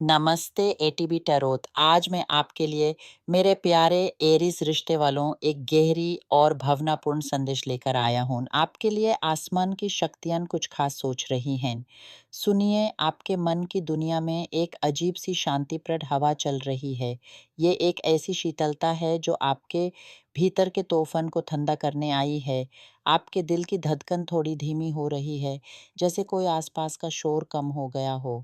नमस्ते ATB tarot. आज मैं आपके लिए मेरे प्यारे एरीज रिश्ते वालों एक गहरी और भावनापूर्ण संदेश लेकर आया हूँ। आपके लिए आसमान की शक्तियाँ कुछ खास सोच रही हैं। सुनिए, आपके मन की दुनिया में एक अजीब सी शांतिप्रद हवा चल रही है। ये एक ऐसी शीतलता है जो आपके भीतर के तूफान को ठंडा करने आई है। आपके दिल की धड़कन थोड़ी धीमी हो रही है, जैसे कोई आसपास का शोर कम हो गया हो।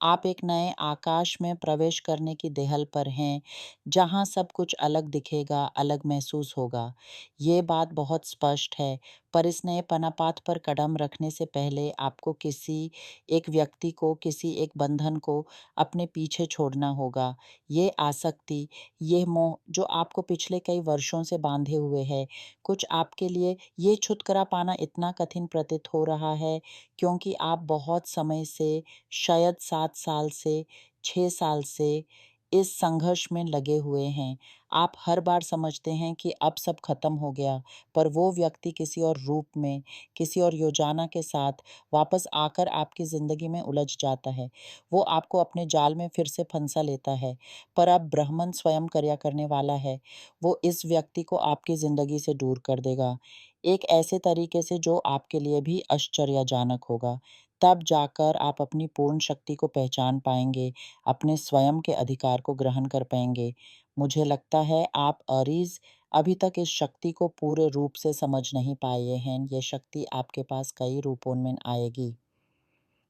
आप एक नए आकाश में प्रवेश करने की दहल पर हैं, जहां सब कुछ अलग दिखेगा, अलग महसूस होगा। ये बात बहुत स्पष्ट है, पर इस नए पनापात पर कदम रखने से पहले आपको किसी एक व्यक्ति को, किसी एक बंधन को अपने पीछे छोड़ना होगा। ये आसक्ति, ये मोह जो आपको पिछले कई वर्षों से बांधे हुए है, कुछ आपके लिए ये छुटकारा पाना इतना कठिन प्रतीत हो रहा है, क्योंकि आप बहुत समय से, शायद 7 साल से, 6 साल से इस संघर्ष में लगे हुए हैं। आप हर बार समझते हैं कि अब सब खत्म हो गया, पर वो व्यक्ति किसी और रूप में, किसी और योजना के साथ वापस आकर आपकी ज़िंदगी में उलझ जाता है। वो आपको अपने जाल में फिर से फंसा लेता है, पर अब ब्रह्मन स्वयं क्रिया करने वाला है। वो इस व्यक्ति को आपकी ज़िंदगी से दूर कर देगा, एक ऐसे तरीके से जो आपके लिए भी आश्चर्यजनक होगा। तब जाकर आप अपनी पूर्ण शक्ति को पहचान पाएँगे, अपने स्वयं के अधिकार को ग्रहण कर पाएँगे। मुझे लगता है आप अरीज़ अभी तक इस शक्ति को पूरे रूप से समझ नहीं पाए हैं। ये शक्ति आपके पास कई रूपों में आएगी।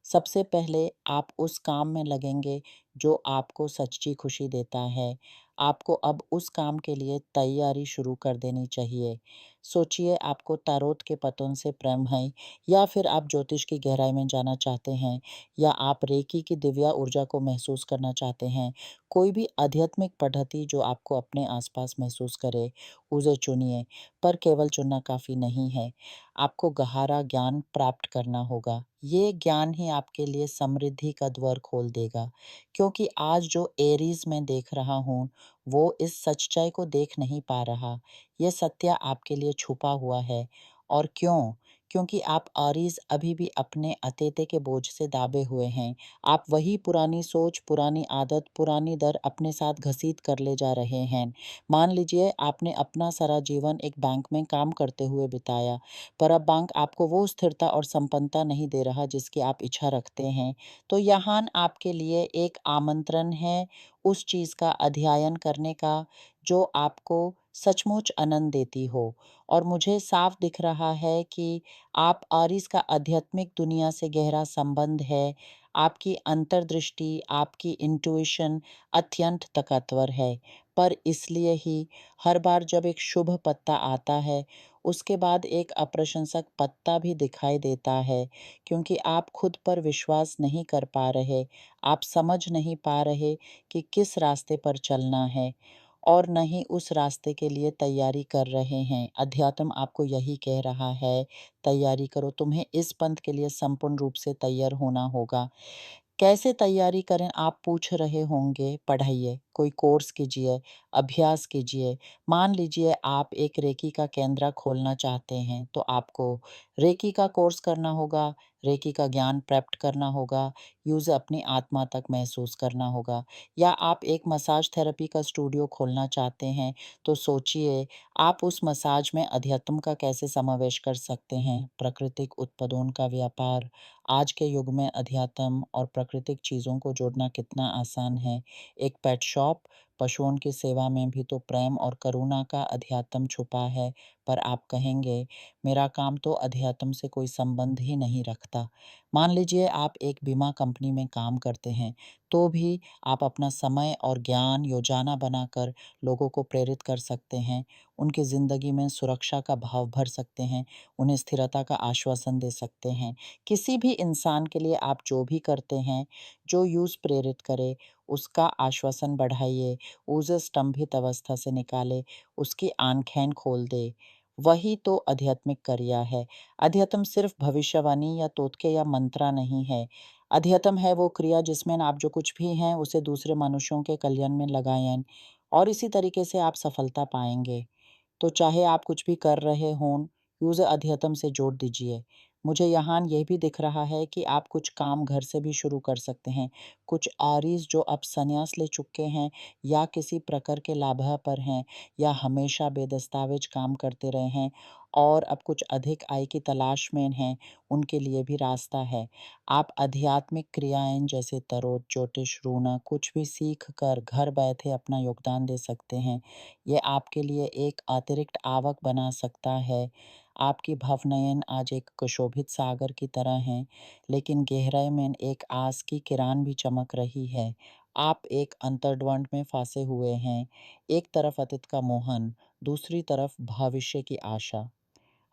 सबसे पहले आप उस काम में लगेंगे जो आपको सच्ची खुशी देता है। आपको अब उस काम के लिए तैयारी शुरू कर देनी चाहिए। सोचिए, आपको तारोट के पतन से प्रेम है, या फिर आप ज्योतिष की गहराई में जाना चाहते हैं, या आप रेकी की दिव्य ऊर्जा को महसूस करना चाहते हैं। कोई भी आध्यात्मिक पद्धति जो आपको अपने आसपास महसूस करे, उसे चुनिए। पर केवल चुनना काफ़ी नहीं है, आपको गहरा ज्ञान प्राप्त करना होगा। ये ज्ञान ही आपके लिए समृद्धि का द्वार खोल देगा, क्योंकि आज जो एरीज़ मैं देख रहा हूँ, वो इस सच्चाई को देख नहीं पा रहा। ये सत्य आपके लिए छुपा हुआ है। और क्यों? क्योंकि आप एरीज़ अभी भी अपने अतीत के बोझ से दाबे हुए हैं। आप वही पुरानी सोच, पुरानी आदत, पुरानी दर अपने साथ घसीट कर ले जा रहे हैं। मान लीजिए, आपने अपना सारा जीवन एक बैंक में काम करते हुए बिताया, पर अब बैंक आपको वो स्थिरता और संपन्नता नहीं दे रहा जिसकी आप इच्छा रखते हैं। तो यहाँ आपके लिए एक आमंत्रण है उस चीज़ का अध्ययन करने का जो आपको सचमुच आनंद देती हो। और मुझे साफ दिख रहा है कि आप आरिस का आध्यात्मिक दुनिया से गहरा संबंध है। आपकी अंतर्दृष्टि, आपकी इंट्यूशन अत्यंत ताकतवर है। पर इसलिए ही हर बार जब एक शुभ पत्ता आता है, उसके बाद एक अप्रशंसक पत्ता भी दिखाई देता है, क्योंकि आप खुद पर विश्वास नहीं कर पा रहे, आप समझ नहीं पा रहे कि किस रास्ते पर चलना है, और न ही उस रास्ते के लिए तैयारी कर रहे हैं। अध्यात्म आपको यही कह रहा है, तैयारी करो, तुम्हें इस पंथ के लिए संपूर्ण रूप से तैयार होना होगा। कैसे तैयारी करें, आप पूछ रहे होंगे। पढ़ाइए, कोई कोर्स कीजिए, अभ्यास कीजिए। मान लीजिए आप एक रेकी का केंद्र खोलना चाहते हैं, तो आपको रेकी का कोर्स करना होगा, रेकी का ज्ञान प्राप्त करना होगा, यूज़ अपनी आत्मा तक महसूस करना होगा। या आप एक मसाज थेरेपी का स्टूडियो खोलना चाहते हैं, तो सोचिए आप उस मसाज में अध्यात्म का कैसे समावेश कर सकते हैं। प्राकृतिक उत्पादों का व्यापार, आज के युग में अध्यात्म और प्राकृतिक चीज़ों को जोड़ना कितना आसान है। एक पेट शॉप, पशुओं की सेवा में भी तो प्रेम और करुणा का अध्यात्म छुपा है। पर आप कहेंगे, मेरा काम तो अध्यात्म से कोई संबंध ही नहीं रखता। मान लीजिए आप एक बीमा कंपनी में काम करते हैं, तो भी आप अपना समय और ज्ञान योजना बनाकर लोगों को प्रेरित कर सकते हैं, उनकी ज़िंदगी में सुरक्षा का भाव भर सकते हैं, उन्हें स्थिरता का आश्वासन दे सकते हैं। किसी भी इंसान के लिए आप जो भी करते हैं, जो यूज़ प्रेरित करे, उसका आश्वासन बढ़ाइए, उसे स्तंभित अवस्था से निकाले, उसकी आँखें खोल दे। वही तो आध्यात्मिक क्रिया है। अध्यात्म सिर्फ भविष्यवाणी या टोटके या मंत्र नहीं है। अध्यात्म है वो क्रिया जिसमें आप जो कुछ भी हैं, उसे दूसरे मनुष्यों के कल्याण में लगाएँ, और इसी तरीके से आप सफलता पाएँगे। तो चाहे आप कुछ भी कर रहे हों, उसे अध्यात्म से जोड़ दीजिए। मुझे यहाँ ये भी दिख रहा है कि आप कुछ काम घर से भी शुरू कर सकते हैं। कुछ आरीज़ जो अब संन्यास ले चुके हैं या किसी प्रकार के लाभा पर हैं या हमेशा बेदस्तावेज़ काम करते रहे हैं और अब कुछ अधिक आय की तलाश में हैं, उनके लिए भी रास्ता है। आप आध्यात्मिक क्रियाएँ जैसे तरोत, ज्योतिष, रूना कुछ भी सीख कर घर बैठे अपना योगदान दे सकते हैं। ये आपके लिए एक अतिरिक्त आवक बना सकता है। आपकी भावनाएँ आज एक क्षोभित सागर की तरह हैं, लेकिन गहराई में एक आस की किरण भी चमक रही है। आप एक अंतर्द्वंद में फँसे हुए हैं, एक तरफ अतीत का मोहन, दूसरी तरफ भविष्य की आशा।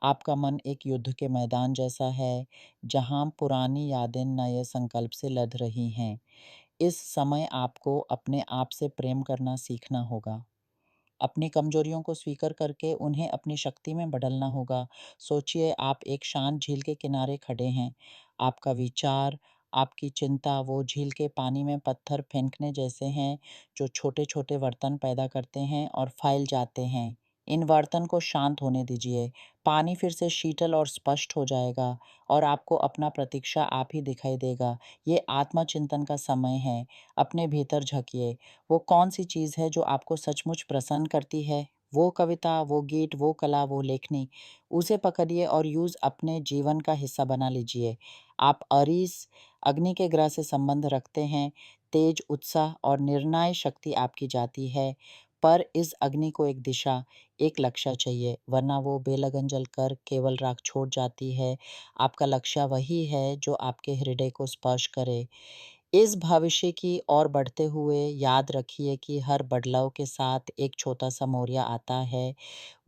आपका मन एक युद्ध के मैदान जैसा है, जहाँ पुरानी यादें नए संकल्प से लड़ रही हैं। इस समय आपको अपने आप से प्रेम करना सीखना होगा। अपनी कमजोरियों को स्वीकार करके उन्हें अपनी शक्ति में बदलना होगा। सोचिए आप एक शांत झील के किनारे खड़े हैं। आपका विचार, आपकी चिंता वो झील के पानी में पत्थर फेंकने जैसे हैं, जो छोटे-छोटे बर्तन पैदा करते हैं और फैल जाते हैं। इन बर्तन को शांत होने दीजिए। पानी फिर से शीतल और स्पष्ट हो जाएगा और आपको अपना प्रतीक्षा आप ही दिखाई देगा। ये आत्मचिंतन का समय है। अपने भीतर झाँकिए। वो कौन-सी चीज़ है जो आपको सचमुच प्रसन्न करती है? वो कविता, वो गीत, वो कला, वो लेखनी, उसे पकड़िए और यूज़ अपने जीवन का हिस्सा बना लीजिए। आप अरीस, अग्नि के ग्रह से संबंध रखते हैं, तेज, उत्साह और निर्णय शक्ति आपकी जाती है, पर इस अग्नि को एक दिशा, एक लक्ष्य चाहिए, वरना वो बेलगन जलकर केवल राख छोड़ जाती है। आपका लक्ष्य वही है जो आपके हृदय को स्पर्श करे। इस भविष्य की ओर बढ़ते हुए याद रखिए कि हर बदलाव के साथ एक छोटा-सा मोड़ आता है।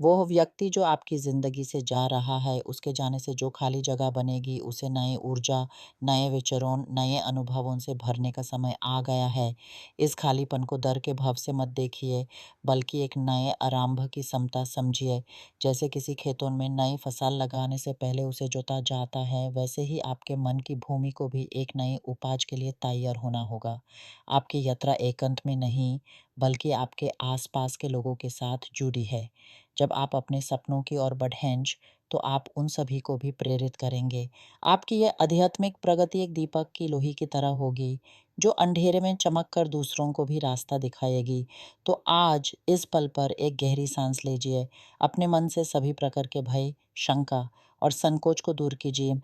वो व्यक्ति जो आपकी ज़िंदगी से जा रहा है, उसके जाने से जो खाली जगह बनेगी, उसे नई ऊर्जा, नए विचारों, नए अनुभवों से भरने का समय आ गया है। इस खालीपन को डर के भाव से मत देखिए, बल्कि एक नए आरंभ की समता समझिए। जैसे किसी खेतों में नई फसल लगाने से पहले उसे जोता जाता है, वैसे ही आपके मन की भूमि को भी एक नई उपज के लिए तैयार होना होगा। आपकी यात्रा एकांत में नहीं, बल्कि आपके आसपास के लोगों के साथ जुड़ी है। जब आप अपने सपनों की ओर बढ़ेंगे, तो आप उन सभी को भी प्रेरित करेंगे। आपकी यह आध्यात्मिक प्रगति एक दीपक की लोही की तरह होगी, जो अंधेरे में चमक कर दूसरों को भी रास्ता दिखाएगी। तो आज इस पल पर एक गहरी सांस लीजिए, अपने मन से सभी प्रकार के भय, शंका और संकोच को दूर कीजिए